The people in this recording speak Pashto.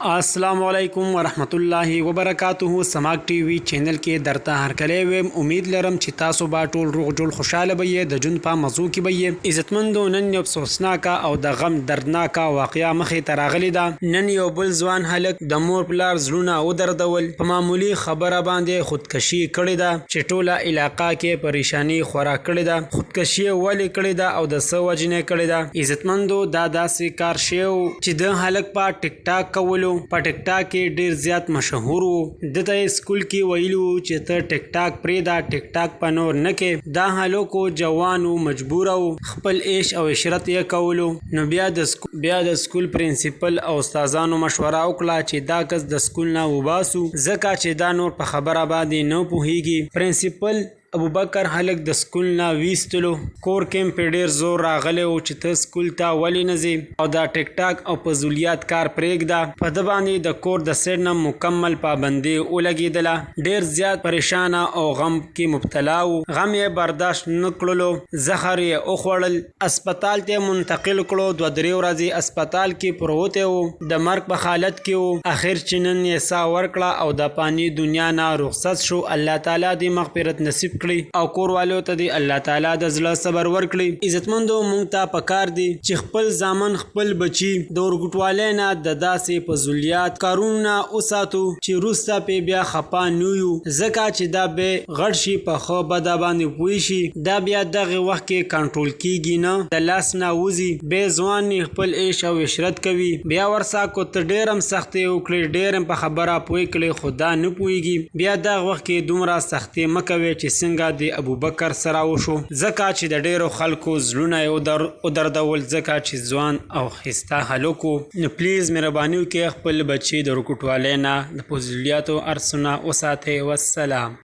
السلام علیکم ورحمت الله وبرکاته. سماک ټي وي چینل کې درته هرکلی ویم. امید لرم چې تاسو به ټول روغ جوړ خوشاله به یې. د جون په موضوع کې به یې عزتمندو نن یو افسوسناکه او د غم دردناکه واقعه مخې ته راغلې ده. نن یو بل ځوان هلک د مور پلار زړونه ودردول په معمولي خبره باندې خودکشي کړې ده چې ټوله علاقه کې پریشانی خورا کړې ده. خودکشي ولې کړې ده او د څه وجې کړې ده؟ عزتمندو دا داسې کار شوی چې د هلک په ټیک ټاک کولو په ټیک ټاک کې ډیر زیات مشهور وو. دته سکول کې ویلو چې ته ټیک ټاک پرېږده، ټیک ټاک په نور نه کې. دا هلکو جوان وو، مجبور وو، خپل عیش او عشرت یې کولو. نو بیا د سکول پرنسپل او استادانو مشوره وکړه چې دا کس د سکول نه وباسو ځکه چې دا نور په خبره باندې نه پوهیږي. پرنسپل ابوبکر هلک د سکول نه ویستلو. کور کې په ډیر زور راغلی و چې ته سکول ته ولې نه ځې او دا ټیک ټاک او فضولیات کار پرېږده. په ده باندې د کور د سیډ نه مکمل پابندي ولګېدله. ډیر زیات پریشانه او غم کې مبتلا و. غم یې برداشت نه کړلو، زهر یې وخوړل، اسپتال ته منتقل کړو. 2-3 ورځې اسپتال کې پروت و، د مرګ په حالت کې و. اخر چې نن یې ساه ورکړه او د پانی دنیا نه رخصت شو. الله تعالی دې مغفرت نصیب کړي او کور والو ته دی الله تعالی د زړه صبر ورکړي. عزتمندو مونږ ته پکار دی چې خپل ځامن خپل بچي د ورګټوالۍ نه د داسې فضولیات کارونو نه وساتو چې وروسته پې بیا خفه نه یو، ځکه چې دا به غټ شي په ښه بده باندې پوه شي. دا بیا دغه وخت کې کنټرول کیږي نه، د لاس نه وځي. بې ځوان خپل عیش او عشرت کوي. بیا ورسا کو ته ډېر هم سختۍ وکړې، ډېر هم په خبره پوه کړې، خو دا نه پوهېږي. بیا دغه وخت کې دومره سختۍ مه کوئ چې څنګه د ابوبکر سره وشو، ځکه چې د ډیرو خلکو زړونه یې ودردول ځکه چې ځوان او ښایسته هلک و. نو پلیز مهرباني وکړئ خپل بچي د ورګټوالۍ نه د فضولیاتو ارسونه وساتئ. والسلام.